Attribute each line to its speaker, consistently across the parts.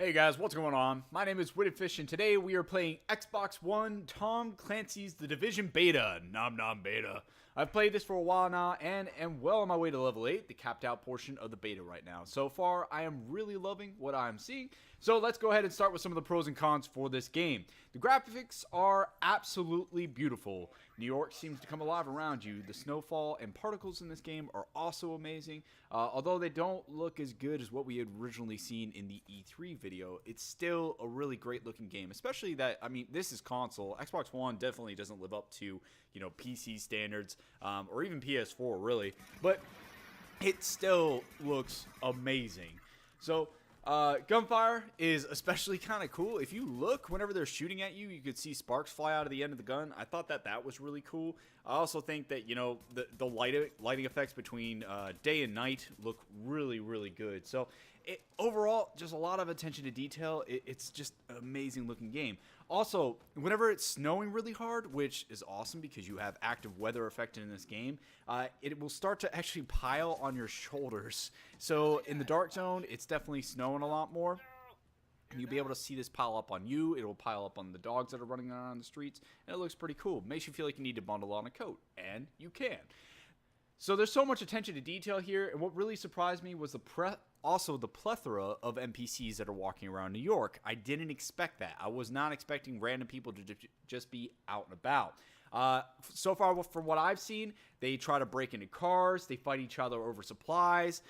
Speaker 1: Hey guys, what's going on? My name is Witted Fish, and today we are playing Xbox One Tom Clancy's The Division Beta. Nom nom beta. I've played this for a while now and am well on my way to level 8, the capped out portion of the beta right now. So far, I am really loving what I'm seeing. So let's go ahead and start with some of the pros and cons for this game. The graphics are absolutely beautiful. New York seems to come alive around you. The snowfall and particles in this game are also amazing. Although they don't look as good as what we had originally seen in the E3 video, it's still a really great looking game. Especially that, I mean, this is console. Xbox One definitely doesn't live up to, PC standards, or even PS4 really. But it still looks amazing. So gunfire is especially kind of cool. If you look, whenever they're shooting at you, you could see sparks fly out of the end of the gun. I thought that was really cool. I also think that, the lighting effects between day and night look really, really good. So overall, just a lot of attention to detail. It's just an amazing looking game. Also, whenever it's snowing really hard, which is awesome because you have active weather effect in this game, it will start to actually pile on your shoulders. So in the dark zone, it's definitely snowing a lot more. You'll be able to see this pile up on you. It will pile up on the dogs that are running around the streets, and it looks pretty cool. Makes you feel like you need to bundle on a coat, and you can. So there's so much attention to detail here, and what really surprised me was also the plethora of NPCs that are walking around New York. I didn't expect that. I was not expecting random people to just be out and about. So far, from what I've seen, they try to break into cars, they fight each other over supplies,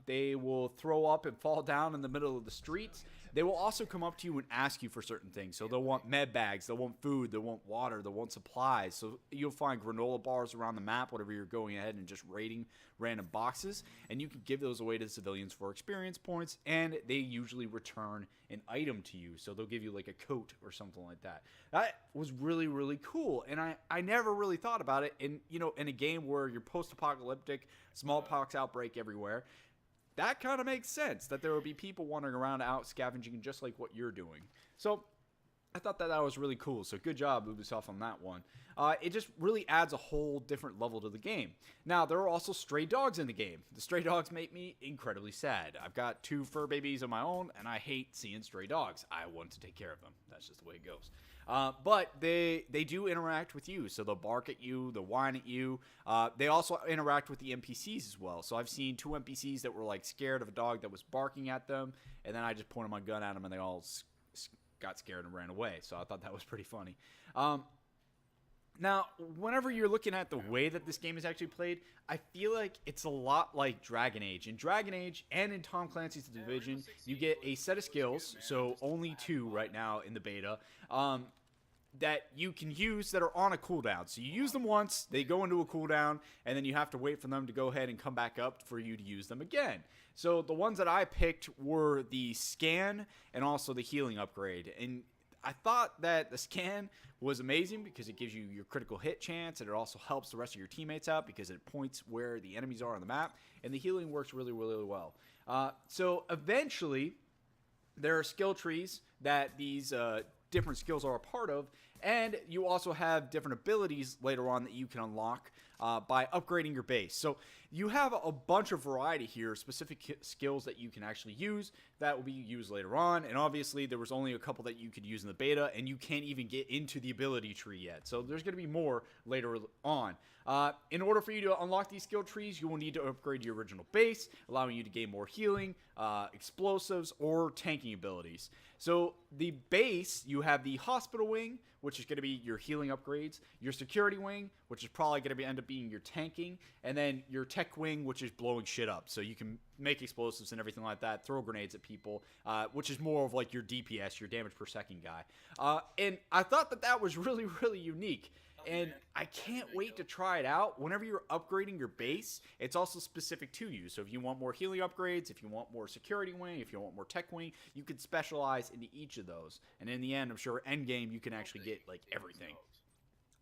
Speaker 1: they will throw up and fall down in the middle of the streets. They will also come up to you and ask you for certain things. So they'll want med bags, they'll want food, they'll want water, they'll want supplies. So you'll find granola bars around the map whenever you're going ahead and just raiding random boxes, and you can give those away to civilians for experience points, and they usually return an item to you. So they'll give you like a coat or something like that. That was really, really cool, and I never really thought about it in a game where you're post-apocalyptic, smallpox outbreak everywhere. That kind of makes sense that there would be people wandering around out scavenging just like what you're doing. So I thought that was really cool. So good job, Ubisoft, on that one. It just really adds a whole different level to the game. Now, there are also stray dogs in the game. The stray dogs make me incredibly sad. I've got 2 fur babies of my own, and I hate seeing stray dogs. I want to take care of them. That's just the way it goes. But they do interact with you. So they'll bark at you, they'll whine at you. They also interact with the NPCs as well. So I've seen 2 NPCs that were like scared of a dog that was barking at them, and then I just pointed my gun at them, and they all got scared and ran away. So I thought that was pretty funny. Now, whenever you're looking at the way that this game is actually played, I feel like it's a lot like Dragon Age. In Dragon Age and in Tom Clancy's The Division, you get a set of skills, so only 2 right now in the beta, that you can use that are on a cooldown. So you use them once, they go into a cooldown, and then you have to wait for them to go ahead and come back up for you to use them again. So the ones that I picked were the scan and also the healing upgrade. And I thought that the scan was amazing because it gives you your critical hit chance, and it also helps the rest of your teammates out because it points where the enemies are on the map, and the healing works really, really well. So eventually, there are skill trees that these different skills are a part of, and you also have different abilities later on that you can unlock by upgrading your base. So you have a bunch of variety here, specific skills that you can actually use that will be used later on, and obviously there was only a couple that you could use in the beta, and you can't even get into the ability tree yet. So there's going to be more later on. In order for you to unlock these skill trees, you will need to upgrade your original base, allowing you to gain more healing, explosives, or tanking abilities. So the base, you have the hospital wing, which is going to be your healing upgrades, your security wing, which is probably going to end up being your tanking, and then your tech wing, which is blowing shit up. So you can make explosives and everything like that, throw grenades at people, which is more of like your DPS, your damage per second guy. And I thought that was really, really unique. And I can't wait to try it out. Whenever you're upgrading your base, it's also specific to you. So if you want more healing upgrades, if you want more security wing, if you want more tech wing, you can specialize into each of those. And in the end, I'm sure end game, you can actually get like everything.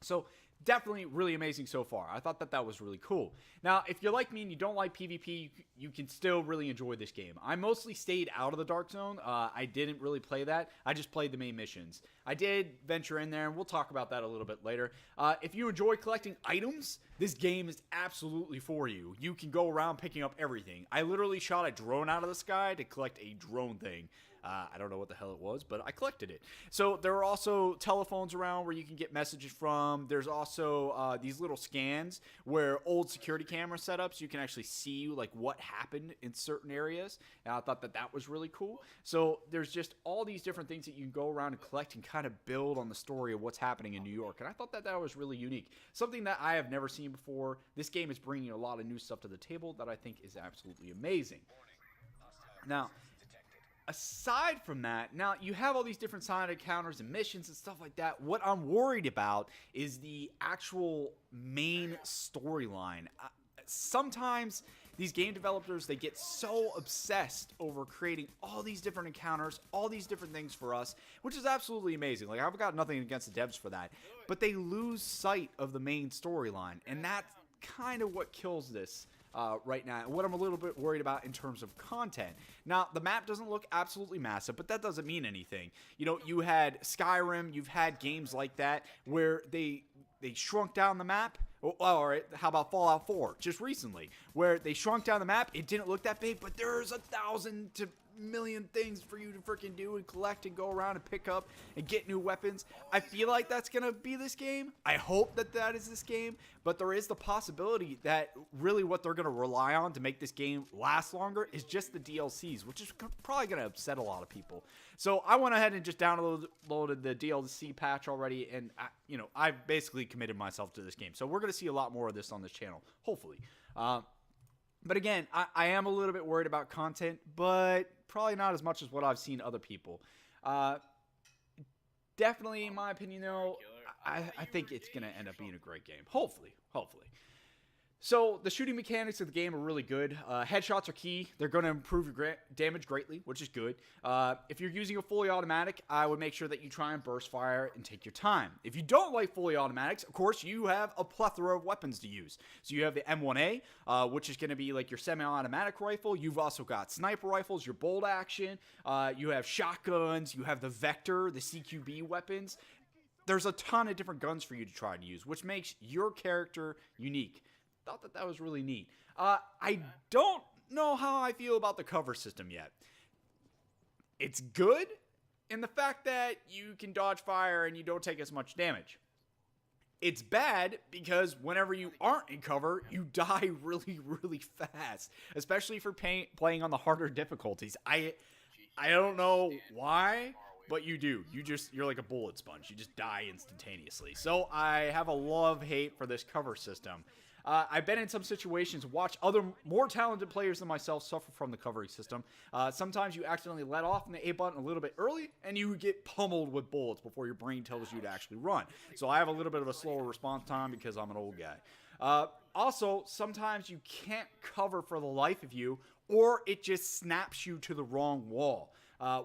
Speaker 1: So definitely really amazing so far. I thought that was really cool. Now, if you're like me and you don't like PvP, you can still really enjoy this game. I mostly stayed out of the Dark Zone. I didn't really play that. I just played the main missions. I did venture in there, and we'll talk about that a little bit later. If you enjoy collecting items, this game is absolutely for you. You can go around picking up everything. I literally shot a drone out of the sky to collect a drone thing. I don't know what the hell it was, but I collected it. So there are also telephones around where you can get messages from. There's also these little scans where old security camera setups, you can actually see like what happened in certain areas. And I thought that that was really cool. So there's just all these different things that you can go around and collect and kind of build on the story of what's happening in New York. And I thought that that was really unique. Something that I have never seen before. This game is bringing a lot of new stuff to the table that I think is absolutely amazing. Now, aside from that, now you have all these different side encounters and missions and stuff like that. What I'm worried about is the actual main storyline. Sometimes these game developers, they get so obsessed over creating all these different encounters, all these different things for us, which is absolutely amazing. Like, I've got nothing against the devs for that, but they lose sight of the main storyline, and that's kind of what kills this right now, and what I'm a little bit worried about in terms of content. Now, the map doesn't look absolutely massive, but that doesn't mean anything. You know, you had Skyrim, you've had games like that where they shrunk down the map. Oh, all right, how about Fallout 4, just recently, where they shrunk down the map. It didn't look that big, but there's 1,000 to million things for you to freaking do and collect and go around and pick up and get new weapons. I feel like that's going to be this game. I hope that that is this game, but there is the possibility that really what they're going to rely on to make this game last longer is just the DLCs, which is probably going to upset a lot of people. So I went ahead and just downloaded the DLC patch already, and I've basically committed myself to this game. So we're going to see a lot more of this on this channel, hopefully. But again, I am a little bit worried about content, but probably not as much as what I've seen other people. Definitely, in my opinion, though, I think it's going to end up being a great game. Hopefully. So, the shooting mechanics of the game are really good. Headshots are key. They're going to improve your damage greatly, which is good. If you're using a fully automatic, I would make sure that you try and burst fire and take your time. If you don't like fully automatics, of course, you have a plethora of weapons to use. So, you have the M1A, which is going to be like your semi-automatic rifle. You've also got sniper rifles, your bolt action. You have shotguns. You have the Vector, the CQB weapons. There's a ton of different guns for you to try to use, which makes your character unique. Thought that was really neat. I don't know how I feel about the cover system yet. It's good in the fact that you can dodge fire and you don't take as much damage. It's bad because whenever you aren't in cover, you die really, really fast, especially for playing on the harder difficulties. I don't know why, but you do. You're like a bullet sponge. You just die instantaneously. So I have a love-hate for this cover system. I've been in some situations, watch other more talented players than myself suffer from the covering system. Sometimes you accidentally let off on the A button a little bit early, and you get pummeled with bullets before your brain tells you to actually run. So I have a little bit of a slower response time because I'm an old guy. Also, sometimes you can't cover for the life of you, or it just snaps you to the wrong wall.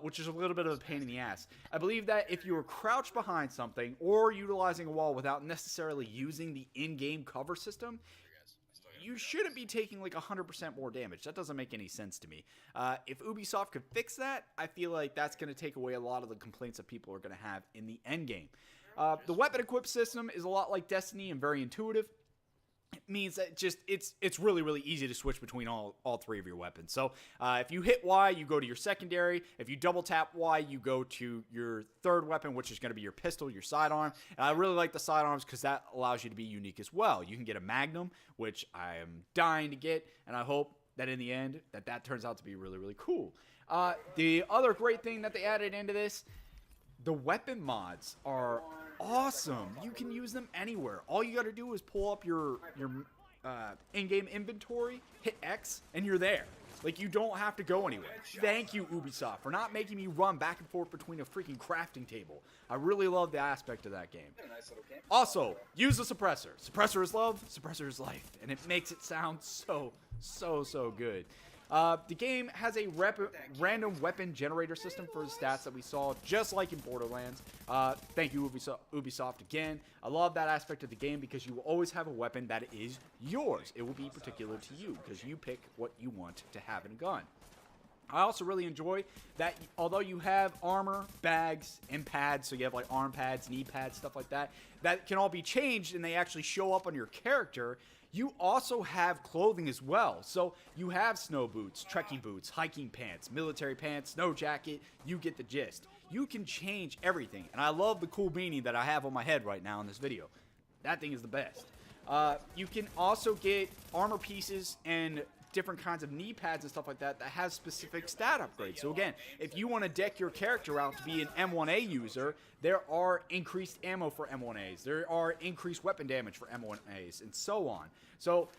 Speaker 1: Which is a little bit of a pain in the ass. I believe that if you are crouched behind something or utilizing a wall without necessarily using the in-game cover system, you shouldn't be taking like 100% more damage. That doesn't make any sense to me. If Ubisoft could fix that, I feel like that's going to take away a lot of the complaints that people are going to have in the end game. The weapon equip system is a lot like Destiny and very intuitive. It means that it's really, really easy to switch between all three of your weapons. So if you hit Y, you go to your secondary. If you double tap Y, you go to your third weapon, which is going to be your pistol, your sidearm. And I really like the sidearms because that allows you to be unique as well. You can get a Magnum, which I am dying to get, and I hope that in the end that turns out to be really, really cool. The other great thing that they added into this, the weapon mods are awesome. You can use them anywhere. All you got to do is pull up your in-game inventory, hit X, and you're there. Like, you don't have to go anywhere. Thank you, Ubisoft, for not making me run back and forth between a freaking crafting table. I really love the aspect of that game. Also, use the suppressor. Suppressor is love, suppressor is life, and it makes it sound so good. The game has a random weapon generator system for the stats that we saw, just like in Borderlands. Thank you, Ubisoft, again. I love that aspect of the game because you will always have a weapon that is yours. It will be particular to you because you pick what you want to have in a gun. I also really enjoy that although you have armor, bags, and pads, so you have like arm pads, knee pads, stuff like that, that can all be changed and they actually show up on your character, you also have clothing as well. So you have snow boots, trekking boots, hiking pants, military pants, snow jacket, you get the gist. You can change everything, and I love the cool beanie that I have on my head right now in this video. That thing is the best. You can also get armor pieces and different kinds of knee pads and stuff like that that have specific stat upgrades. So again, if you want to deck your character out to be an M1A user, there are increased ammo for M1As. There are increased weapon damage for M1As, and so on. So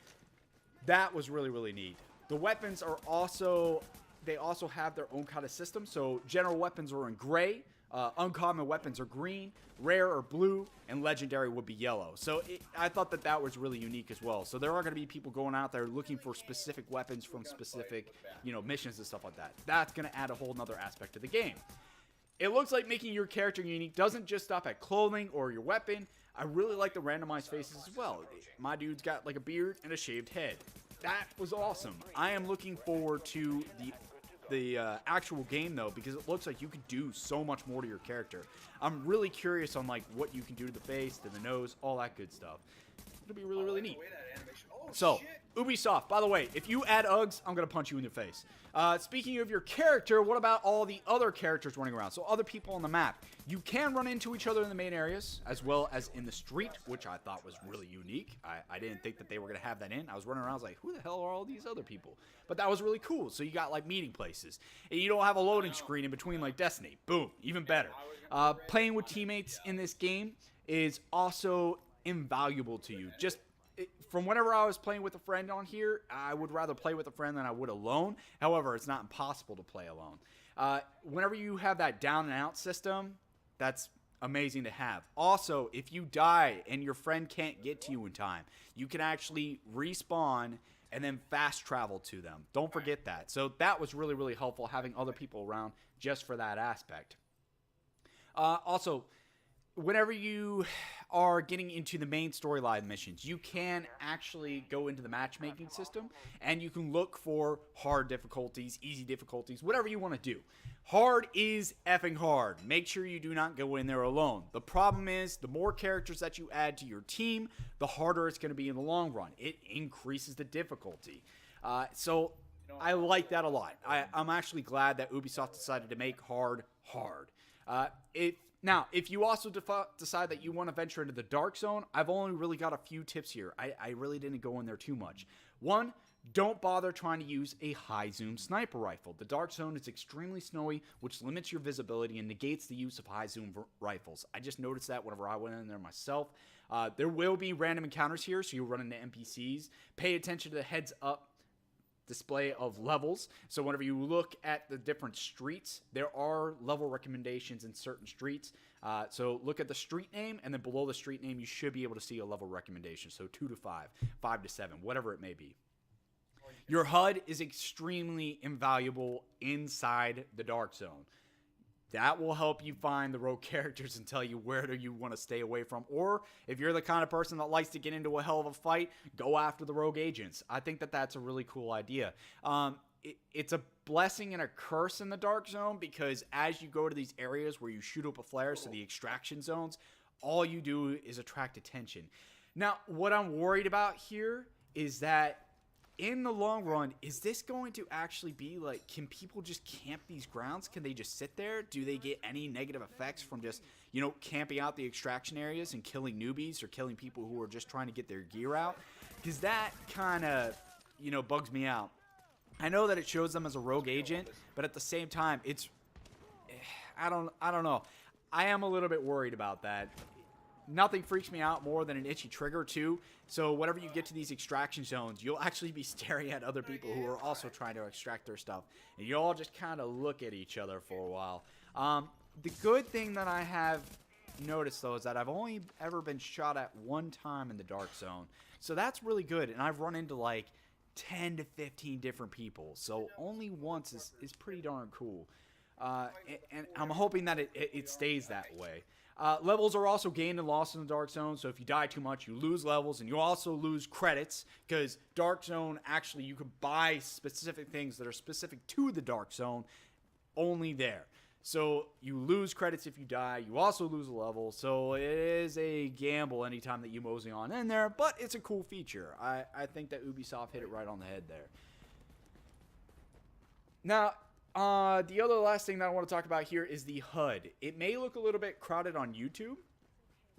Speaker 1: that was really, really neat. The weapons are also, they also have their own kind of system. So general weapons are in gray, uncommon weapons are green, rare or blue, and legendary would be yellow. So I thought that that was really unique as well. So there are going to be people going out there looking for specific weapons from specific, missions and stuff like that. That's going to add a whole nother aspect to the game. It looks like making your character unique doesn't just stop at clothing or your weapon. I really like the randomized faces as well. My dude's got like a beard and a shaved head. That was awesome. I am looking forward to the actual game though, because it looks like you could do so much more to your character. I'm really curious on like what you can do to the face, to the nose, all that good stuff. It'll be really, really neat. So, Ubisoft, by the way, if you add Uggs, I'm going to punch you in the face. Speaking of your character, what about all the other characters running around? So, other people on the map. You can run into each other in the main areas, as well as in the street, which I thought was really unique. I didn't think that they were going to have that in. I was running around, I was like, who the hell are all these other people? But that was really cool. So, you got, like, meeting places. And you don't have a loading screen in between, like Destiny. Boom. Even better. Playing with teammates in this game is also invaluable to you. Just from whenever I was playing with a friend on here, I would rather play with a friend than I would alone. However, it's not impossible to play alone. Whenever you have that down and out system, that's amazing to have. Also, if you die and your friend can't get to you in time, you can actually respawn and then fast travel to them. Don't forget that. So that was really, really helpful, having other people around just for that aspect. Also, whenever you are getting into the main storyline missions, you can actually go into the matchmaking system and you can look for hard difficulties, easy difficulties, whatever you want to do. Hard is effing hard. Make sure you do not go in there alone. The problem is, the more characters that you add to your team, the harder it's going to be in the long run. It increases the difficulty. So I like that a lot. I'm actually glad that Ubisoft decided to make hard hard. Now, if you also decide that you want to venture into the dark zone, I've only really got a few tips here. I really didn't go in there too much. One, don't bother trying to use a high zoom sniper rifle. The dark zone is extremely snowy, which limits your visibility and negates the use of high zoom rifles. I just noticed that whenever I went in there myself. There will be random encounters here, so you'll run into NPCs. Pay attention to the heads up display of levels. So whenever you look at the different streets, there are level recommendations in certain streets. So look at the street name, and then below the street name, you should be able to see a level recommendation. So 2 to 5, 5 to 7, whatever it may be. Your HUD is extremely invaluable inside the dark zone. That will help you find the rogue characters and tell you where do you want to stay away from. Or if you're the kind of person that likes to get into a hell of a fight, go after the rogue agents. I think that that's a really cool idea. It's a blessing and a curse in the dark zone, because as you go to these areas where you shoot up a flare, so the extraction zones, all you do is attract attention. Now, what I'm worried about here is that in the long run, is this going to actually be like, can people just camp these grounds? Can they just sit there? Do they get any negative effects from just, camping out the extraction areas and killing newbies or killing people who are just trying to get their gear out? Because that kind of, bugs me out. I know that it shows them as a rogue agent, but at the same time, I don't know. I am a little bit worried about that. Nothing freaks me out more than an itchy trigger, too. So whenever you get to these extraction zones, you'll actually be staring at other people who are also trying to extract their stuff. And you all just kind of look at each other for a while. The good thing that I have noticed, though, is that I've only ever been shot at one time in the dark zone. So that's really good. And I've run into, like, 10 to 15 different people. So only once is pretty darn cool. And I'm hoping that it stays that way. Levels are also gained and lost in the Dark Zone, so if you die too much, you lose levels, and you also lose credits, because Dark Zone, actually, you can buy specific things that are specific to the Dark Zone only there. So you lose credits if you die. You also lose a level, so it is a gamble anytime that you mosey on in there, but it's a cool feature. I think that Ubisoft hit it right on the head there. Now, the other last thing that I want to talk about here is the HUD. It may look a little bit crowded on YouTube,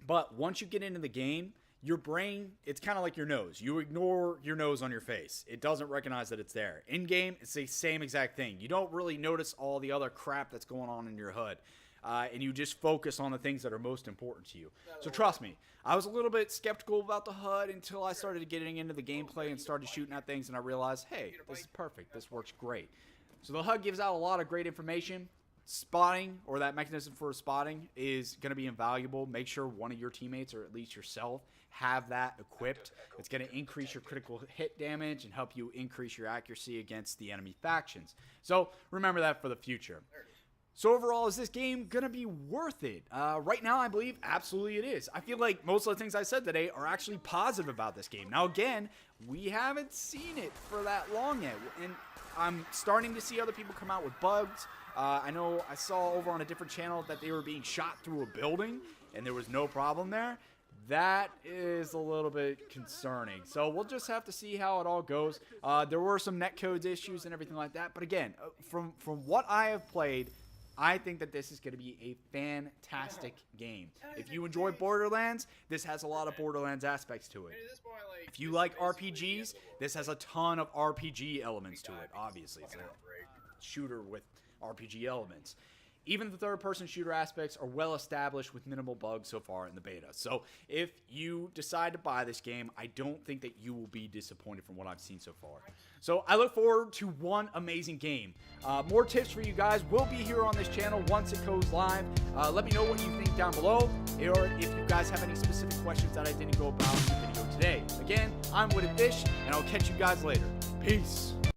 Speaker 1: but once you get into the game, your brain, it's kind of like your nose. You ignore your nose on your face. It doesn't recognize that it's there. In-game, it's the same exact thing. You don't really notice all the other crap that's going on in your HUD. And you just focus on the things that are most important to you. So trust me, I was a little bit skeptical about the HUD until I started getting into the gameplay and started shooting at things, and I realized, hey, this is perfect. This works great. So the HUD gives out a lot of great information. Spotting, or that mechanism for spotting, is going to be invaluable. Make sure one of your teammates, or at least yourself, have that equipped. It's going to increase your critical hit damage and help you increase your accuracy against the enemy factions. So remember that for the future. So overall, is this game going to be worth it? Right now, I believe absolutely it is. I feel like most of the things I said today are actually positive about this game. Now again, we haven't seen it for that long yet, and I'm starting to see other people come out with bugs. I know I saw over on a different channel that they were being shot through a building and there was no problem there. That is a little bit concerning. So we'll just have to see how it all goes. There were some netcodes issues and everything like that. But again, from what I have played, I think that this is going to be a fantastic game. If you enjoy Borderlands, this has a lot of Borderlands aspects to it. If you like RPGs, this has a ton of RPG elements to it. Obviously, it's a shooter with RPG elements. Even the third-person shooter aspects are well established with minimal bugs so far in the beta. So if you decide to buy this game, I don't think that you will be disappointed from what I've seen so far. So I look forward to one amazing game. More tips for you guys will be here on this channel once it goes live. Let me know what you think down below, or if you guys have any specific questions that I didn't go about in the video today. Again, I'm Wooded Fish, and I'll catch you guys later. Peace.